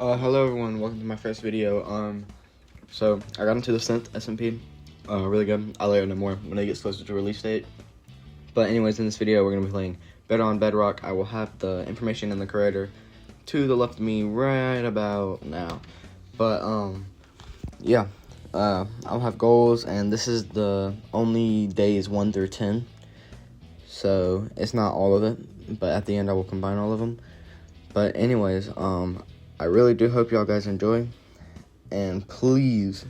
Hello everyone, welcome to my first video. So I got into the synth SMP, really good. I'll let you know more when it gets closer to release date. But anyways, in this video we're gonna be playing bedrock. I will have the information in the creator to the left of me right about now. But yeah, I'll have goals, and this is the only days 1 through 10. So it's not all of it, but at the end I will combine all of them. But anyways, I really do hope y'all guys enjoy, and please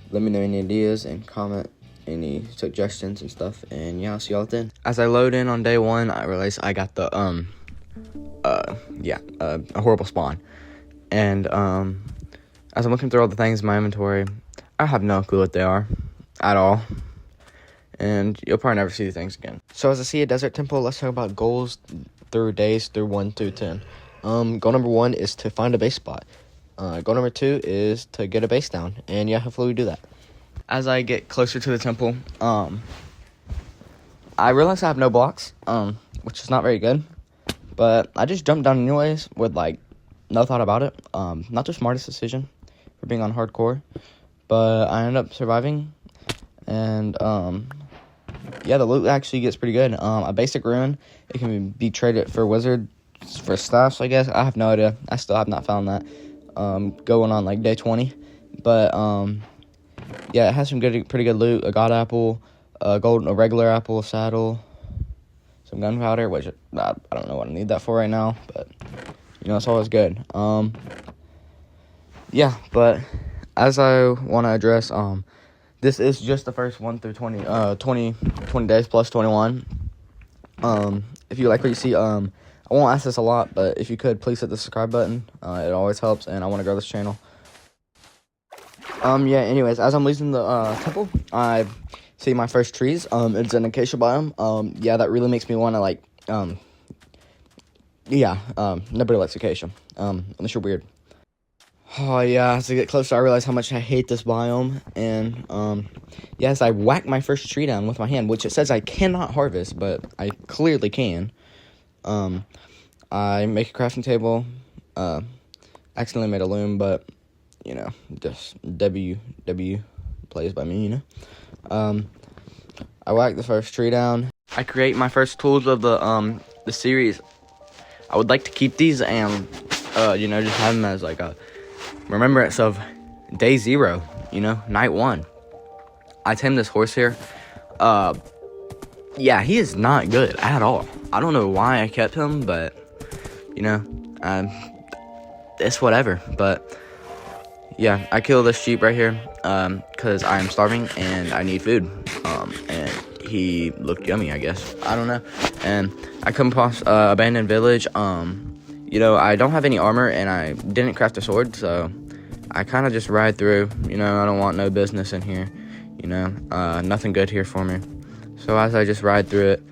let me know any ideas and comment any suggestions and stuff, and yeah, I'll see y'all then. As I load in on day 1, I realized I got the a horrible spawn, and as I'm looking through all the things in my inventory, I have no clue what they are at all, and you'll probably never see the things again. So as I see a desert temple, let's talk about goals through days through 1 through 10. Goal number 1 is to find a base spot. Goal number 2 is to get a base down, and yeah, hopefully we do that. As I get closer to the temple, I realize I have no blocks, which is not very good, but I just jumped down anyways with like no thought about it. Not the smartest decision for being on hardcore, but I ended up surviving, and yeah, the loot actually gets pretty good. A basic ruin, it can be traded for wizard for staffs, I guess. I have no idea. I still have not found that. Going on like day 20, but yeah, it has some pretty good loot. A god apple, a regular apple, a saddle, some gunpowder, which I don't know what I need that for right now, but you know, it's always good. Yeah, but as I want to address, this is just the first 1 through 20 days plus 21. If you like what you see, I won't ask this a lot, but if you could, please hit the subscribe button. It always helps, and I want to grow this channel. Yeah, anyways, as I'm leaving the temple, I see my first trees. It's an acacia biome. Yeah, that really makes me want to, like, nobody likes acacia, unless you're weird. Oh, yeah, as I get closer, I realize how much I hate this biome, and, yes, I whack my first tree down with my hand, which it says I cannot harvest, but I clearly can. I make a crafting table, accidentally made a loom, but, you know, just W plays by me, you know. I whack the first tree down. I create my first tools of the series. I would like to keep these and, you know, just have them as, like, a remembrance of day 0, you know, night 1. I tamed this horse here. Yeah, he is not good at all. I don't know why I kept him, but, you know, it's whatever. But, yeah, I killed this sheep right here, because I am starving and I need food. And he looked yummy, I guess. I don't know. And I come across abandoned village. You know, I don't have any armor, and I didn't craft a sword, so I kind of just ride through. You know, I don't want no business in here. You know, nothing good here for me. So as I just ride through it,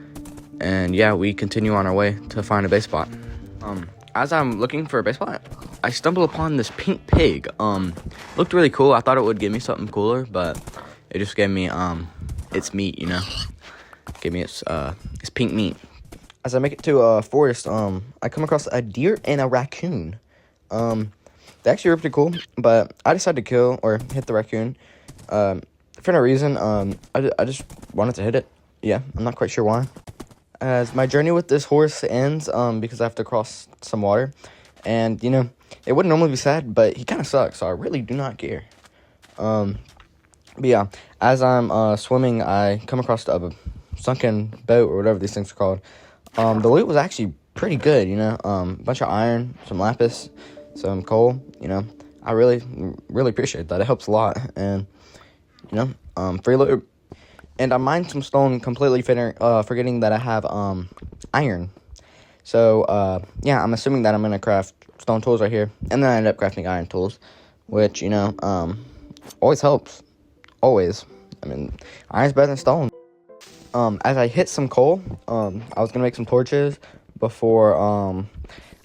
and yeah, we continue on our way to find a base spot. As I'm looking for a base spot, I stumble upon this pink pig. Looked really cool. I thought it would give me something cooler, but it just gave me its meat, you know. Gave me its pink meat. As I make it to a forest, I come across a deer and a raccoon. They actually were pretty cool, but I decided to kill or hit the raccoon. For no reason. I just wanted to hit it. Yeah, I'm not quite sure why. As my journey with this horse ends, because I have to cross some water, and, you know, it wouldn't normally be sad, but he kind of sucks, so I really do not care. But yeah, as I'm swimming, I come across a sunken boat, or whatever these things are called. The loot was actually pretty good, you know, a bunch of iron, some lapis, some coal, you know. I really appreciate that. It helps a lot, and, you know, free loot. And I mined some stone, completely forgetting that I have iron. So, yeah, I'm assuming that I'm going to craft stone tools right here. And then I end up crafting iron tools, which, you know, always helps. Always. I mean, iron's better than stone. As I hit some coal, I was going to make some torches before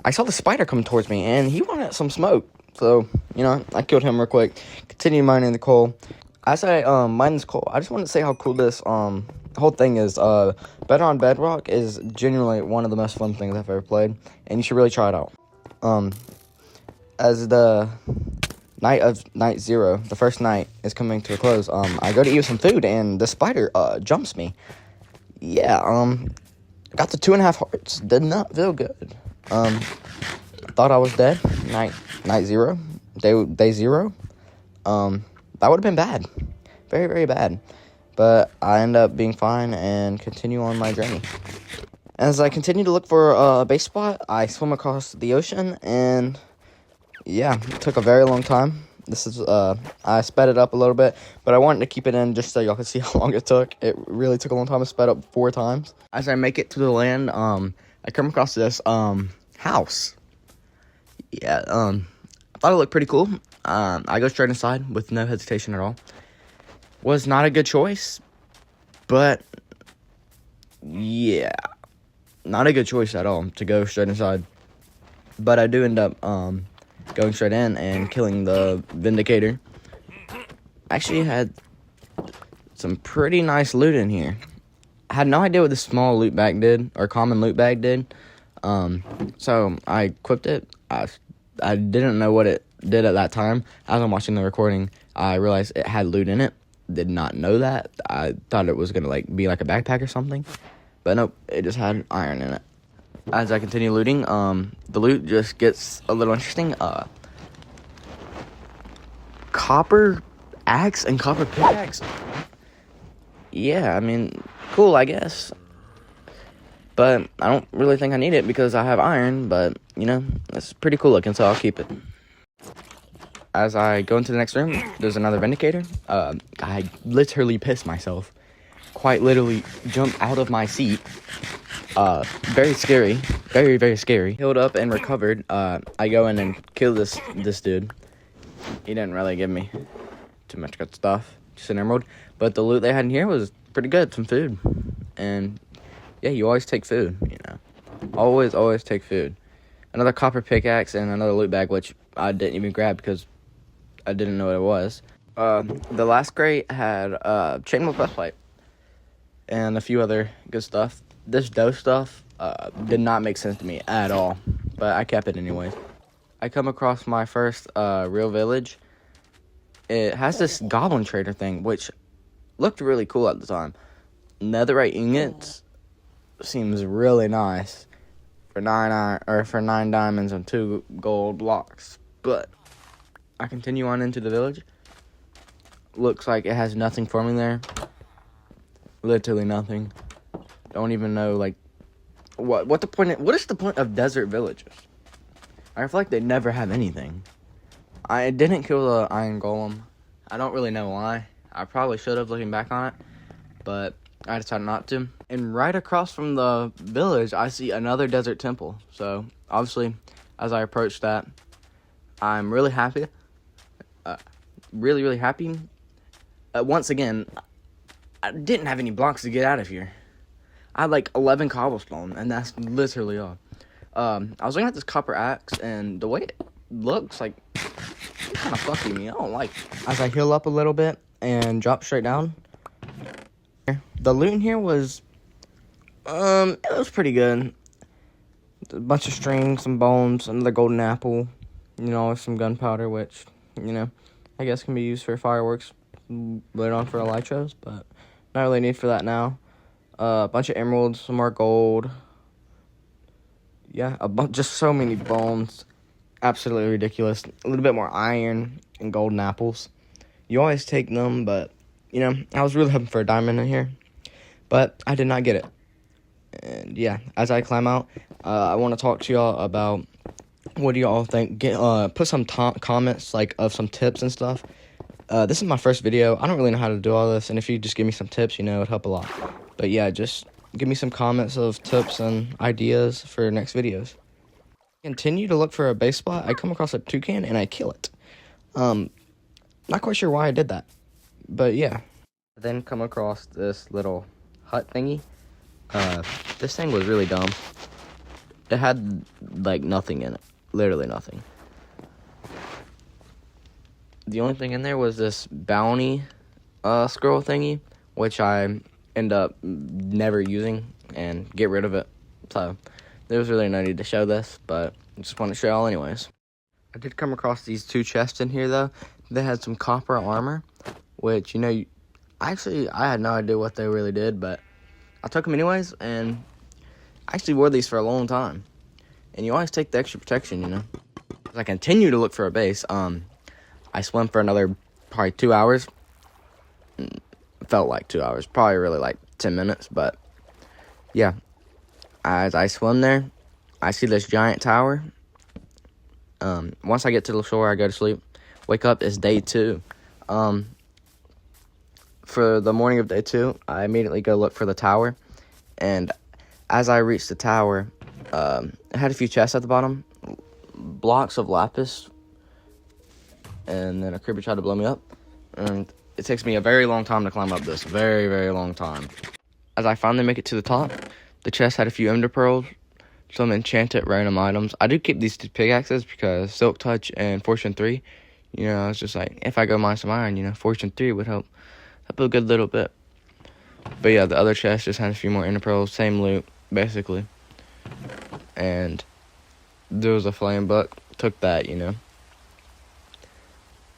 I saw the spider coming towards me, and he wanted some smoke. So, you know, I killed him real quick. Continued mining the coal. As I mine this coal, I just want to say how cool this whole thing is. Bedrock is genuinely one of the most fun things I've ever played, and you should really try it out. as the night zero, the first night is coming to a close, I go to eat some food, and the spider, jumps me. Yeah, got the 2.5 hearts. Did not feel good. Thought I was dead. Night zero. Day zero. That would have been bad. Very, very bad. But I end up being fine and continue on my journey. As I continue to look for a base spot, I swim across the ocean, and yeah, it took a very long time. This is, I sped it up a little bit, but I wanted to keep it in just so y'all could see how long it took. It really took a long time. I sped up 4 times. As I make it to the land, I come across this, house. Yeah, I thought it looked pretty cool. I go straight inside with no hesitation at all. Was not a good choice, but yeah, not a good choice at all to go straight inside. But I do end up, going straight in and killing the Vindicator. Actually had some pretty nice loot in here. I had no idea what the small loot bag did, or common loot bag did. So I equipped it. I didn't know what it did at that time. As I'm watching the recording, I realized it had loot in it. Did not know that. I thought it was gonna be like a backpack or something, but nope, it just had iron in it. As I continue looting, the loot just gets a little interesting. Copper axe and copper pickaxe. Yeah, I mean, cool, I guess. But I don't really think I need it because I have iron, but, you know, it's pretty cool looking, so I'll keep it. As I go into the next room, there's another Vindicator. I literally pissed myself. Quite literally jumped out of my seat. Very scary. Very, very scary. Healed up and recovered. I go in and kill this dude. He didn't really give me too much good stuff. Just an emerald. But the loot they had in here was pretty good. Some food. And, yeah, you always take food, you know. Always take food. Another copper pickaxe and another loot bag, which I didn't even grab because I didn't know what it was. The last crate had chainmail breastplate and a few other good stuff. This dough stuff did not make sense to me at all, but I kept it anyways. I come across my first real village. It has this goblin trader thing, which looked really cool at the time. Netherite ingots seems really nice for 9 diamonds and 2 gold blocks, but I continue on into the village. Looks like it has nothing for me there. Literally nothing. Don't even know, like, what is the point of desert villages? I feel like they never have anything. I didn't kill the iron golem. I don't really know why. I probably should have, looking back on it, but I decided not to. And right across from the village, I see another desert temple. So, obviously, as I approach that, I'm really happy. Really happy. Once again, I didn't have any blocks to get out of here. I had like 11 cobblestone, and that's literally all. I was looking at this copper axe, and the way it looks, like, it's kind of fucking me. I don't like it. As I heal up a little bit and drop straight down, the loot in here was, it was pretty good. A bunch of strings, some bones, another golden apple, you know, some gunpowder, which, you know, I guess can be used for fireworks later on for elytras, but not really need for that now. A bunch of emeralds, some more gold. Yeah, just so many bones. Absolutely ridiculous. A little bit more iron and golden apples. You always take them, but, you know, I was really hoping for a diamond in here, but I did not get it. And, yeah, as I climb out, I want to talk to y'all about what do y'all think. Put some comments, like, of some tips and stuff. This is my first video. I don't really know how to do all this, and if you just give me some tips, you know, it'd help a lot. But, yeah, just give me some comments of tips and ideas for next videos. Continue to look for a base spot. I come across a toucan, and I kill it. Not quite sure why I did that, but, yeah. Then come across this little hut thingy. This thing was really dumb. It had, like, nothing in it. Literally nothing. The only thing in there was this bounty scroll thingy, which I end up never using and get rid of it. So there was really no need to show this, but I just want to show y'all anyways. I did come across these 2 chests in here, though. They had some copper armor, which, you know, actually, I had no idea what they really did, but I took them anyways, and I actually wore these for a long time. And you always take the extra protection, you know. As I continue to look for a base, I swam for another probably 2 hours. Felt like 2 hours, probably really like 10 minutes, but yeah. As I swim there, I see this giant tower. Once I get to the shore, I go to sleep. Wake up, it's day 2. For the morning of day 2, I immediately go look for the tower. And as I reach the tower, it had a few chests at the bottom. Blocks of lapis. And then a creeper tried to blow me up. And it takes me a very long time to climb up this. Very, very long time. As I finally make it to the top, the chest had a few ender pearls. Some enchanted random items. I do keep these 2 pickaxes because Silk Touch and Fortune 3. You know, it's just like, if I go mine some iron, you know, Fortune 3 would help a good little bit. But yeah, the other chest just had a few more ender pearls. Same loot, basically. And there was a flame buck. Took that, you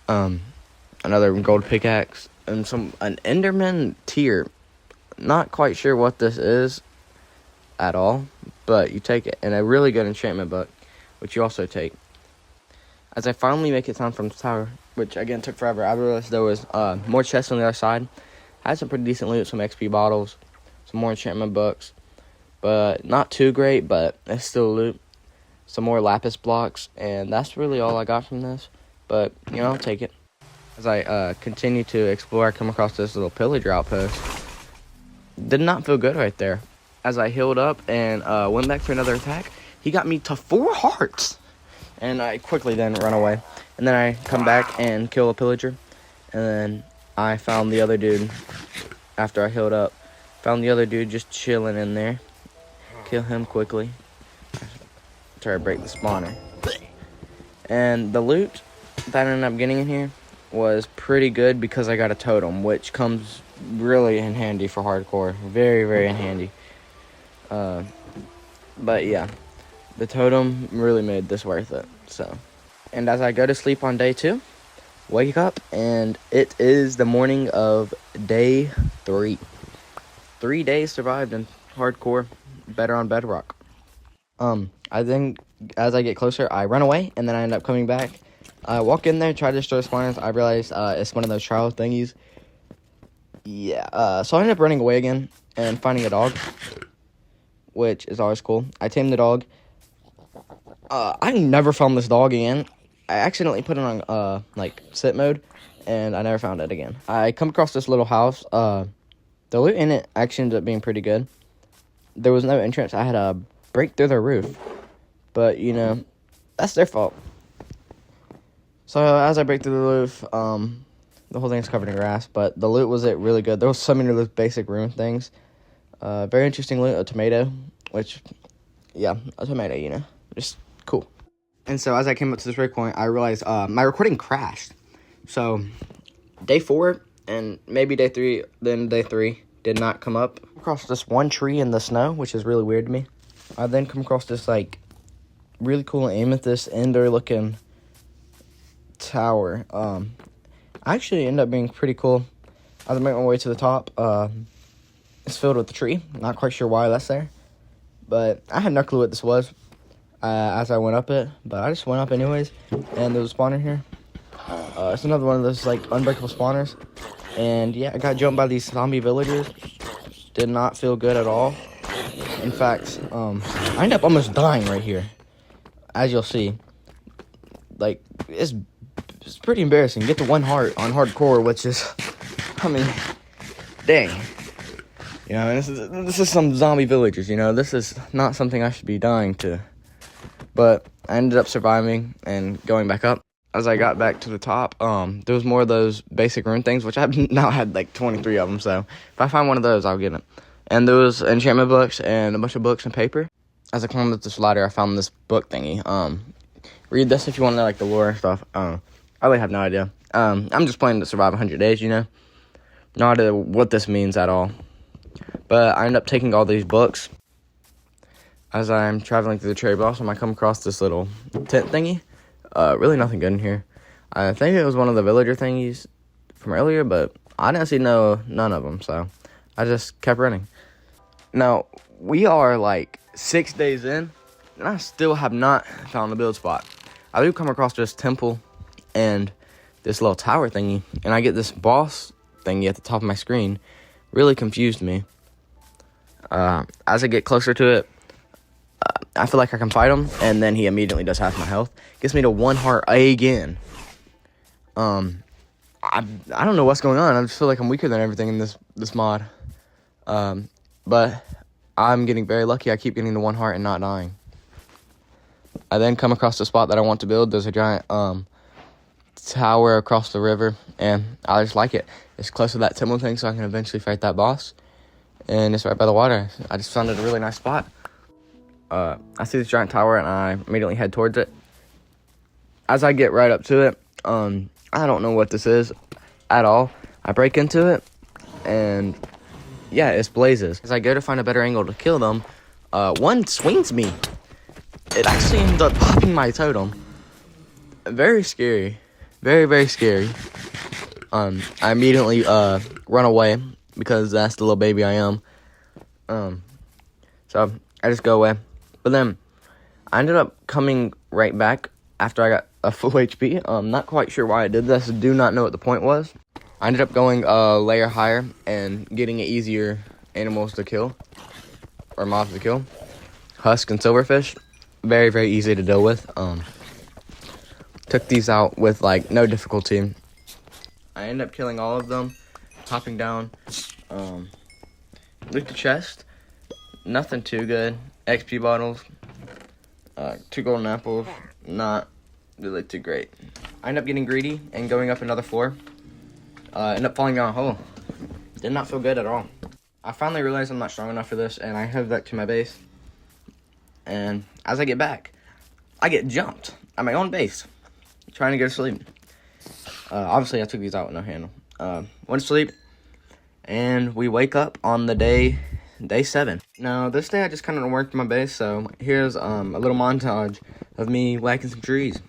know. Another gold pickaxe. And an Enderman tier. Not quite sure what this is at all, but you take it. And a really good enchantment book, which you also take. As I finally make it down from the tower, which again took forever, I realized there was more chests on the other side. I had some pretty decent loot, some XP bottles, some more enchantment books, but not too great, but it's still loot. Some more lapis blocks, and that's really all I got from this, but, you know, I'll take it. As I continue to explore, I come across this little pillager outpost. Did not feel good right there. As I healed up and went back for another attack, he got me to 4 hearts. And I quickly then run away. And then I come back and kill a pillager. And then I found the other dude after I healed up. Found the other dude just chilling in there. Kill him quickly. Try to break the spawner. And the loot that I ended up getting in here was pretty good because I got a totem, which comes really in handy for hardcore. Very, very in handy. But yeah, the totem really made this worth it. So, and as I go to sleep on day 2, wake up and it is the morning of day 3. 3 days survived in hardcore, better on bedrock. I think as I get closer, I run away and then I end up coming back. I walk in there, try to destroy spawners. I realize it's one of those trial thingies. Yeah, so I ended up running away again and finding a dog, which is always cool. I tamed the dog. I never found this dog again. I accidentally put it on, sit mode, and I never found it again. I come across this little house. The loot in it actually ended up being pretty good. There was no entrance. I had to break through the roof. But, you know, that's their fault. So, as I break through the roof, the whole thing's covered in grass, but the loot was really good. There was so many of those basic ruin things. Very interesting loot, a tomato, which, yeah, a tomato, you know, just cool. And so as I came up to this breakpoint, I realized my recording crashed. So day 4 and maybe day 3, then day 3 did not come up. Across this one tree in the snow, which is really weird to me. I then come across this, like, really cool amethyst ender looking tower. Actually ended up being pretty cool. As I make my way to the top, it's filled with a tree. Not quite sure why that's there, but I had no clue what this was as I went up it, but I just went up anyways, and there was a spawner here. It's another one of those, like, unbreakable spawners, and yeah, I got jumped by these zombie villagers. Did not feel good at all. In fact, I ended up almost dying right here, as you'll see. Like, it's pretty embarrassing. Get to 1 heart on hardcore, which is, I mean, dang. You know, this is some zombie villagers, you know. This is not something I should be dying to. But I ended up surviving and going back up. As I got back to the top, there was more of those basic rune things, which I've now had like 23 of them. So if I find one of those, I'll get it. And there was enchantment books and a bunch of books and paper. As I climbed up this ladder, I found this book thingy. Read this if you want to know, like, the lore and stuff. I really have no idea. I'm just playing to survive 100 days, you know. No idea what this means at all. But I ended up taking all these books. As I'm traveling through the cherry blossom, I come across this little tent thingy. Really nothing good in here. I think it was one of the villager thingies from earlier, but I didn't see none of them, so I just kept running. Now, we are like 6 days in, and I still have not found the build spot. I do come across this temple and this little tower thingy, and I get this boss thingy at the top of my screen. Really confused me. As I get closer to it, I feel like I can fight him, and then he immediately does half my health. Gets me to 1 heart again. I don't know what's going on. I just feel like I'm weaker than everything in this mod. But I'm getting very lucky. I keep getting to 1 heart and not dying. I then come across the spot that I want to build. There's a giant tower across the river, and I just like it. It's close to that temple thing, so I can eventually fight that boss. And it's right by the water. I just found it a really nice spot. I see this giant tower, and I immediately head towards it. As I get right up to it, I don't know what this is at all. I break into it, and yeah, it's blazes. As I go to find a better angle to kill them, one swings me. It actually ends up popping my totem. Very scary. Very, very scary. I immediately run away because that's the little baby I am. So I just go away. But then I ended up coming right back after I got a full HP. Not quite sure why I did this. Do not know what the point was. I ended up going a layer higher and getting easier animals to kill. Or mobs to kill. Husk and silverfish. Very, very easy to deal with. Took these out with like no difficulty. I ended up killing all of them. Hopping down. Loot the chest. Nothing too good. XP bottles. 2 golden apples. Not really too great. I ended up getting greedy and going up another floor. Ended up falling down a hole. Did not feel good at all. I finally realized I'm not strong enough for this, and I head back to my base. And as I get back, I get jumped at my own base, trying to go to sleep. Obviously, I took these out with no handle. Went to sleep, and we wake up on the day 7. Now, this day I just kind of worked my base, so here's a little montage of me whacking some trees.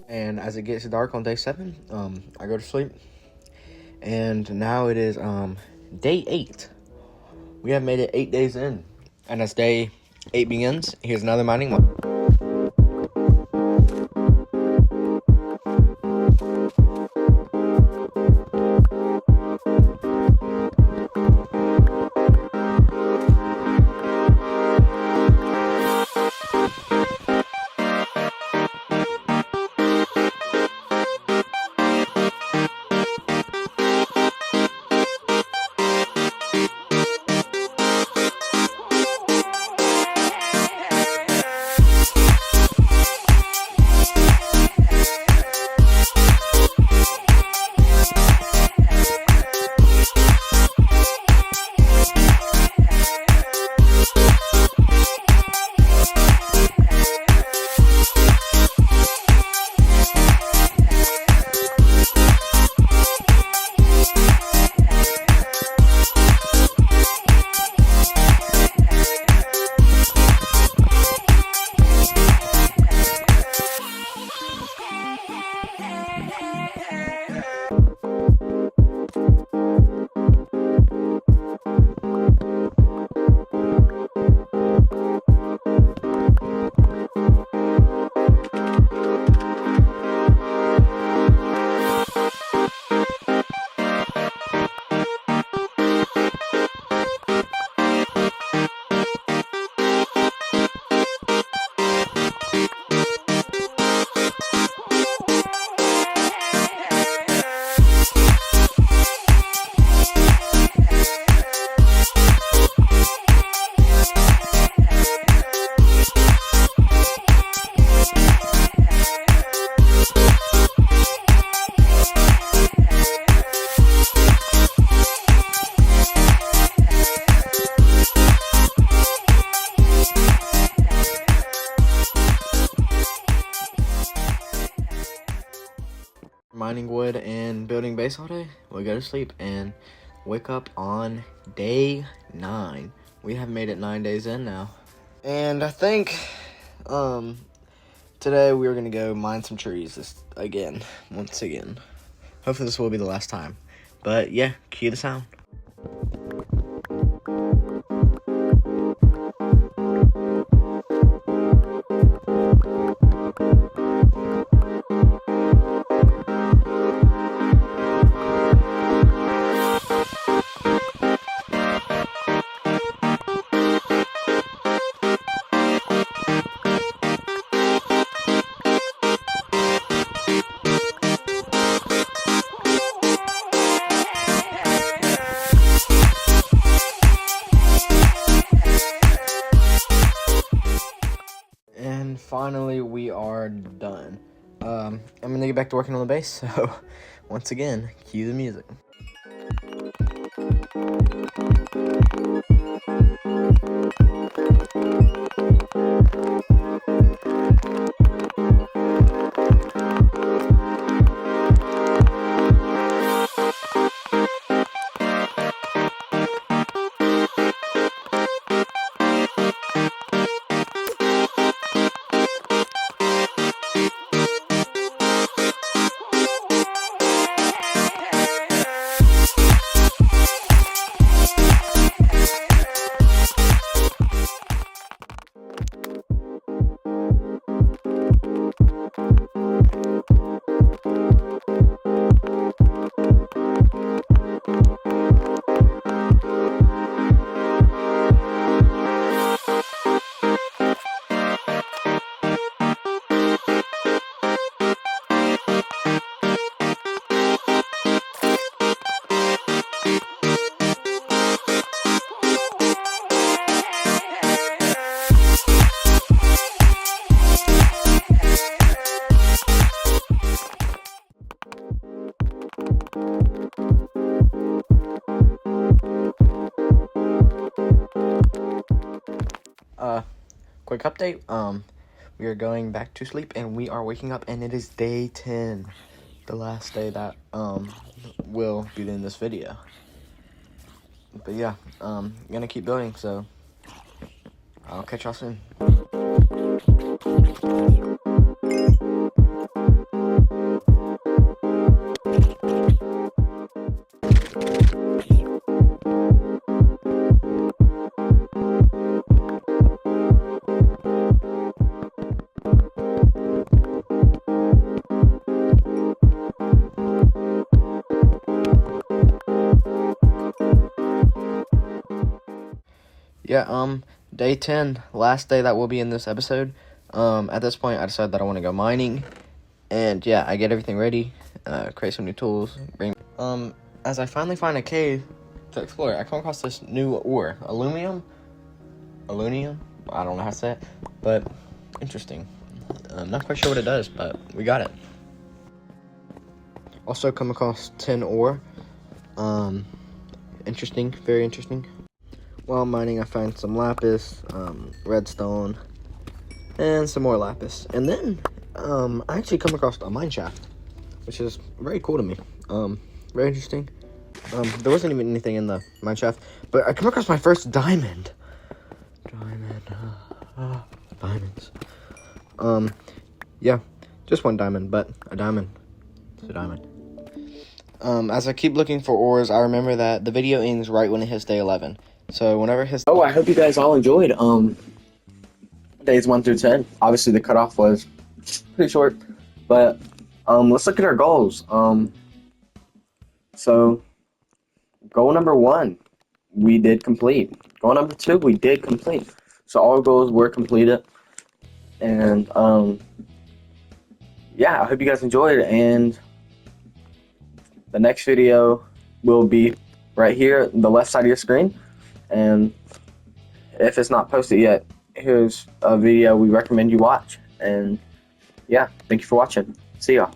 And as it gets dark on day 7, I go to sleep. And now it is day 8. We have made it 8 days in. And as day 8 begins, here's another mining one. mining wood and building base all day, we go to sleep and wake up on day 9. We have made it 9 days in now. And I think today we are going to go mine some trees once again. Hopefully this will be the last time. But yeah, cue the sound. And finally, we are done. I'm gonna get back to working on the base, so once again, cue the music. Quick update, we are going back to sleep and we are waking up and it is day 10, the last day that will be in this video. But yeah, gonna keep building, so I'll catch y'all soon. Yeah, day 10, last day that will be in this episode. At this point, I decided that I want to go mining, and yeah, I get everything ready, create some new tools, as I finally find a cave to explore, I come across this new ore, aluminum, I don't know how to say it, but interesting. I'm not quite sure what it does, but we got it. Also come across tin ore, interesting, very interesting. While mining, I find some lapis, redstone, and some more lapis. And then, I actually come across a mine shaft, which is very cool to me. Very interesting. There wasn't even anything in the mine shaft, but I come across my first diamond. Diamonds. Yeah, just one diamond, but a diamond. It's a diamond. As I keep looking for ores, I remember that the video ends right when it hits day 11. So whenever it hits... I hope you guys all enjoyed days 1 through 10. Obviously, the cutoff was pretty short, but let's look at our goals. So goal number 1, we did complete. Goal number 2, we did complete. So all goals were completed, and yeah, I hope you guys enjoyed, and the next video will be right here, the left side of your screen. And if it's not posted yet, here's a video we recommend you watch. And yeah, thank you for watching. See y'all.